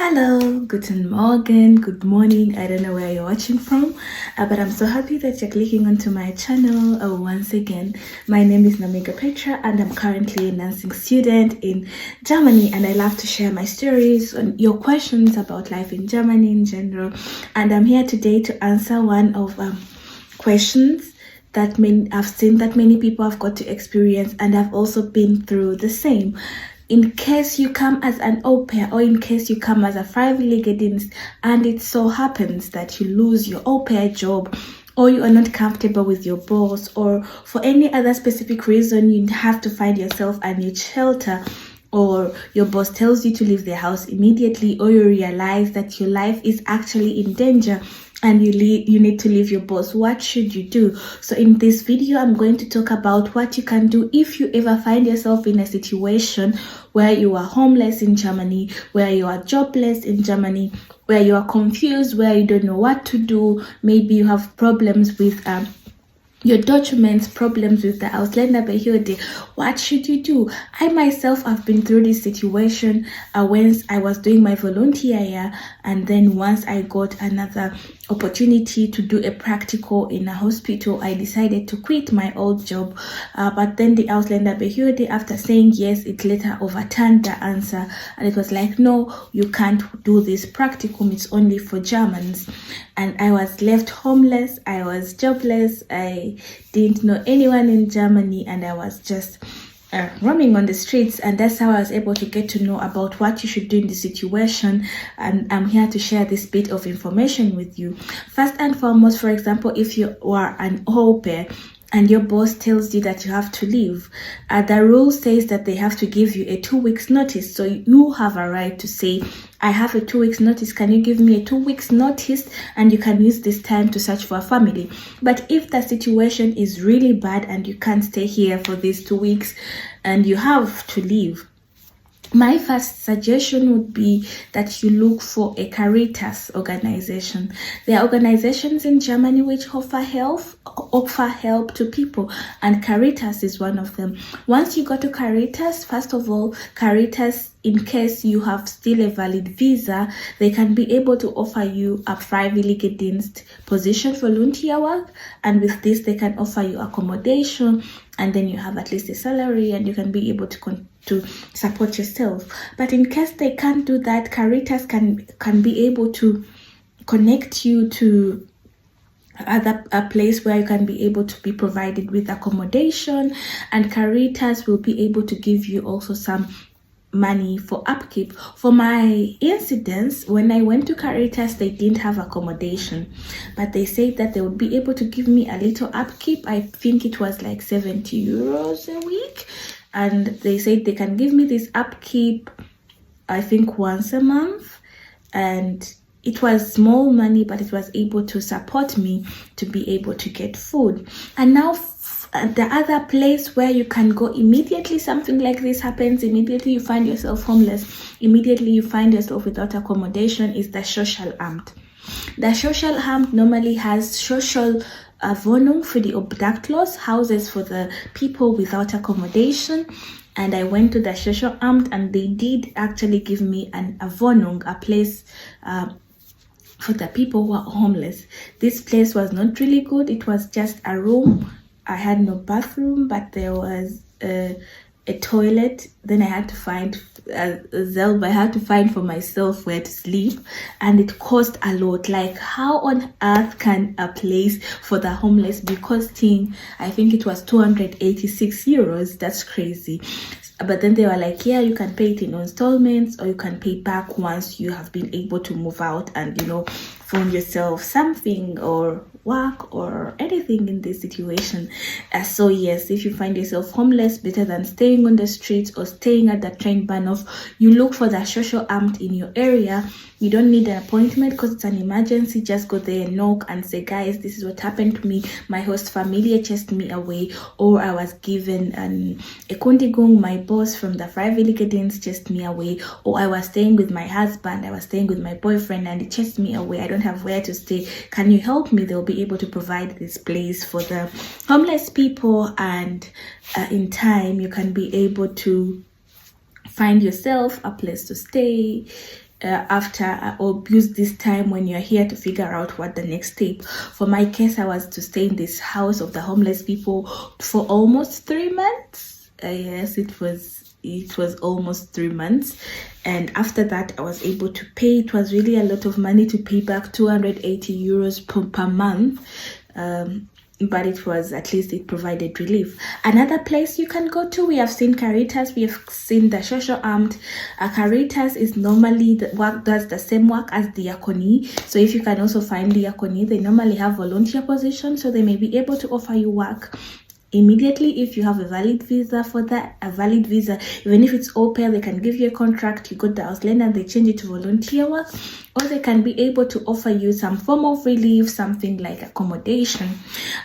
Hello, guten Morgen, good morning. I don't know where you're watching from, but I'm so happy that you're clicking onto my channel once again. My name is Namika Petra and I'm currently a nursing student in Germany, and I love to share my stories and your questions about life in Germany in general. And I'm here today to answer one of questions that I've seen that many people have got to experience, and I've also been through the same. In case you come as an au pair, or in case you come as a freiwillige and it so happens that you lose your au pair job, or you are not comfortable with your boss, or for any other specific reason you have to find yourself a new shelter, or your boss tells you to leave the house immediately, or you realize that your life is actually in danger and you need to leave your boss, what should you do? So in this video, I'm going to talk about what you can do if you ever find yourself in a situation where you are homeless in Germany, where you are jobless in Germany, where you are confused, where you don't know what to do. Maybe you have problems with your documents, problems with the Ausländerbehörde. What should you do? I myself have been through this situation when I was doing my volunteer year, and then once I got another opportunity to do a practical in a hospital, I decided to quit my old job. But then the Ausländerbehörde, after saying yes, it later overturned the answer, and it was like, no, you can't do this practicum, it's only for Germans. And I was left homeless, I was jobless, I didn't know anyone in Germany, and I was just roaming on the streets. And that's how I was able to get to know about what you should do in the situation, and I'm here to share this bit of information with you. First and foremost, for example, if you are an au pair and your boss tells you that you have to leave, the rule says that they have to give you a 2 weeks notice. So you have a right to say, I have a 2 weeks notice, can you give me a 2 weeks notice, and you can use this time to search for a family. But if the situation is really bad and you can't stay here for these 2 weeks and you have to leave, my first suggestion would be that you look for a Caritas organization. There are organizations in Germany which offer help to people, and Caritas is one of them. Once you go to Caritas, first of all, Caritas, in case you have still a valid visa, they can be able to offer you a freiwillige Dienst position, volunteer work, and with this they can offer you accommodation, and then you have at least a salary and you can be able to support yourself. But in case they can't do that, Caritas can be able to connect you to a place where you can be able to be provided with accommodation, and Caritas will be able to give you also some money for upkeep. For my incidents, when I went to Caritas, they didn't have accommodation, but they said that they would be able to give me a little upkeep. I think it was like 70 euros a week, and they said they can give me this upkeep, I think once a month, and it was small money, but it was able to support me to be able to get food. And now the other place where you can go immediately something like this happens, immediately you find yourself homeless, immediately you find yourself without accommodation, is the Social Amt. The Social Amt normally has social Wohnung für die Obdachlos, houses for the people without accommodation. And I went to the Social Amt, and they did actually give me a Wohnung, a place for the people who are homeless. This place was not really good. It was just a room. I had no bathroom, but there was a toilet. Then I had to find for myself where to sleep, and it cost a lot. Like, how on earth can a place for the homeless be costing, I think it was 286 euros? That's crazy. But then they were like, yeah, you can pay it in installments, or you can pay back once you have been able to move out and, you know, find yourself something or work or anything in this situation. So yes, if you find yourself homeless, better than staying on the streets or staying at the train Bahnhof, you look for the Social Amt in your area. You don't need an appointment because it's an emergency. Just go there and knock and say, guys, this is what happened to me. My host family chased me away, or I was given a Kundigung. My boss from the Freiwillige Dienst chased me away, or I was staying with my husband, I was staying with my boyfriend, and he chased me away. I don't have where to stay. Can you help me? They'll be able to provide this place for the homeless people, and in time you can be able to find yourself a place to stay, after, or use this time when you're here to figure out what the next step. For my case, I was to stay in this house of the homeless people for almost 3 months. Yes, it was almost 3 months, and after that I was able to pay. It was really a lot of money to pay back, 280 euros per month. But it was, at least it provided relief. Another place you can go to, we have seen Caritas, we have seen the social armed. Caritas is normally does the same work as Diakoni. So if you can also find Diakoni, they normally have volunteer positions, so they may be able to offer you work immediately if you have a valid visa for that. A valid visa, even if it's aupair, they can give you a contract, you go to the Ausländer and they change it to volunteer work, or they can be able to offer you some form of relief, something like accommodation.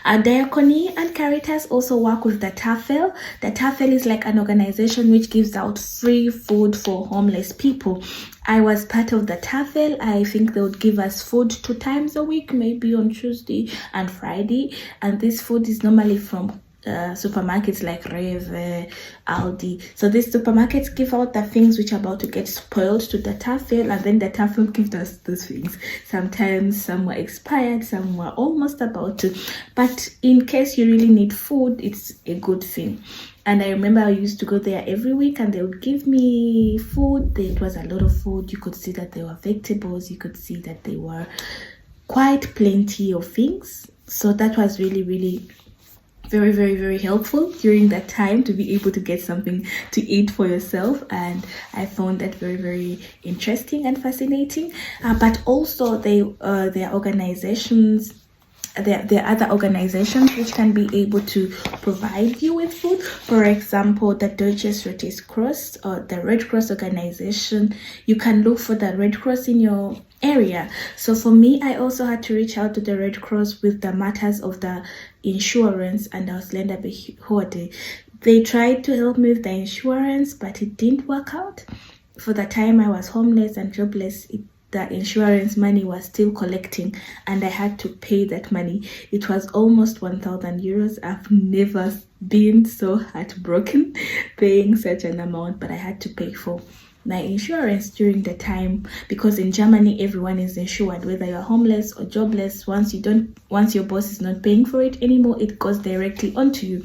Diakoni and Caritas also work with the TAFEL. The TAFEL is like an organization which gives out free food for homeless people. I was part of the TAFEL. I think they would give us food 2 times a week, maybe on Tuesday and Friday, and this food is normally from supermarkets like Rewe, Aldi. So these supermarkets give out the things which are about to get spoiled to the TAFEL, and then the TAFEL gives us those things. Sometimes some were expired, some were almost about to, but in case you really need food, it's a good thing. And I remember I used to go there every week, and they would give me food. It was a lot of food. You could see that there were vegetables, you could see that there were quite plenty of things. So that was really, really very, very, very helpful during that time, to be able to get something to eat for yourself. And I found that very, very interesting and fascinating. But also there are organizations, there are other organizations which can be able to provide you with food. For example, the Deutsches Rotes Cross, or the Red Cross organization. You can look for the Red Cross in your area. So for me, I also had to reach out to the Red Cross with the matters of the insurance and Ausländerbehörde. They tried to help me with the insurance, but it didn't work out. For the time I was homeless and jobless, the insurance money was still collecting, and I had to pay that money. It was almost 1,000 euros. I've never been so heartbroken paying such an amount, but I had to pay for my insurance during the time, because in Germany everyone is insured, whether you're homeless or jobless. Once your boss is not paying for it anymore, it goes directly onto you,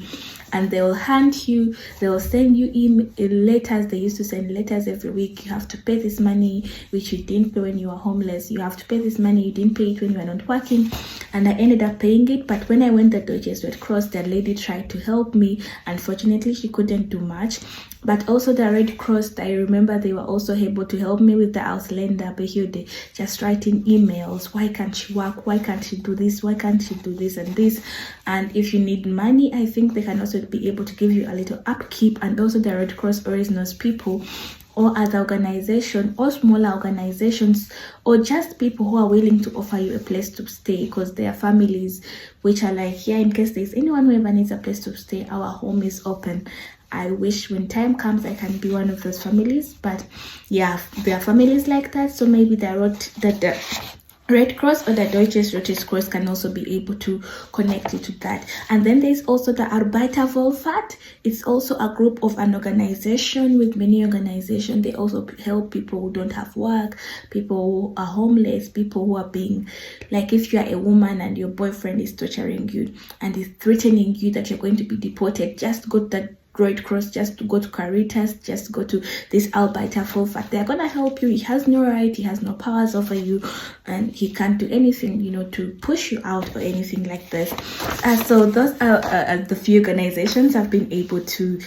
and they'll hand you, they'll send you letters. They used to send letters every week. You have to pay this money which you didn't pay when you were homeless. You have to pay this money, you didn't pay it when you were not working. And I ended up paying it. But when I went to the Deutsches Red Cross, the lady tried to help me. Unfortunately, she couldn't do much. But also the Red Cross, I remember they were also able to help me with the Ausländerbehörde, just writing emails. Why can't she work? Why can't she do this? Why can't she do this and this? And if you need money, I think they can also be able to give you a little upkeep. And also the Red Cross always knows people, or other organizations, or smaller organizations, or just people who are willing to offer you a place to stay, because there are families which are like, yeah, in case there's anyone who ever needs a place to stay, our home is open. I wish when time comes I can be one of those families, but yeah, there are families like that. So maybe the Red Cross or the Deutsches Rotes Cross can also be able to connect you to that. And then there's also the ARVAT. It's also a group of an organization with many organizations. They also help people who don't have work, people who are homeless, people who are being, like if you are a woman and your boyfriend is torturing you and is threatening you that you're going to be deported, just go to the Red Cross, just to go to Caritas, just go to this Arbeitervorfahrt. They're gonna help you. He has no right, he has no powers over you, and he can't do anything, to push you out or anything like this. So those are the few organizations I've been able to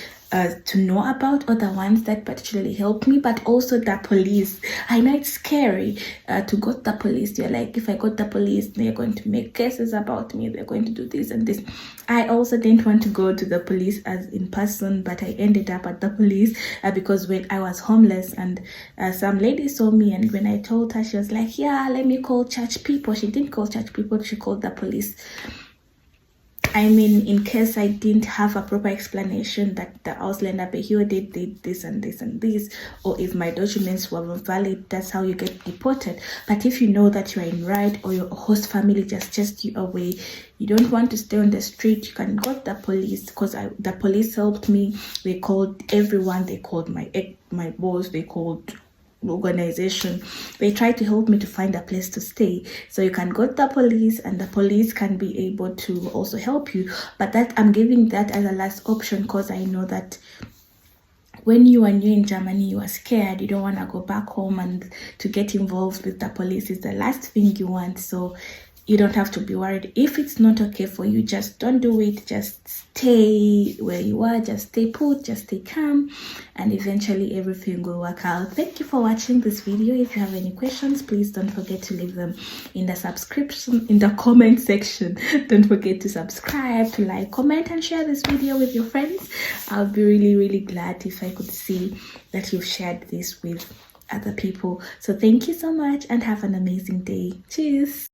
know about, or the ones that particularly helped me. But also the police. I know it's scary to go to the police. You're like, if I go to the police, they're going to make cases about me, they're going to do this and this. I also didn't want to go to the police as in person, but I ended up at the police because when I was homeless, and some lady saw me, and when I told her, she was like, yeah, let me call church people. She didn't call church people, she called the police. I mean, in case I didn't have a proper explanation that the Ausländerbehörde did this and this and this, or if my documents were valid, that's how you get deported. But if you know that you are in right, or your host family just chased you away, you don't want to stay on the street, you can go to the police. Because the police helped me. They called everyone. They called my boss, they called organization, they try to help me to find a place to stay. So you can go to the police, and the police can be able to also help you. But that I'm giving that as a last option, because I know that when you are new in Germany, you are scared, you don't want to go back home, and to get involved with the police is the last thing you want. So you don't have to be worried. If it's not okay for you, just don't do it. Just stay where you are, just stay put, just stay calm, and eventually everything will work out. Thank you for watching this video. If you have any questions, please don't forget to leave them in the comment section. Don't forget to subscribe, to like, comment, and share this video with your friends. I'll be really glad if I could see that you've shared this with other people. So thank you so much, and have an amazing day. Cheers.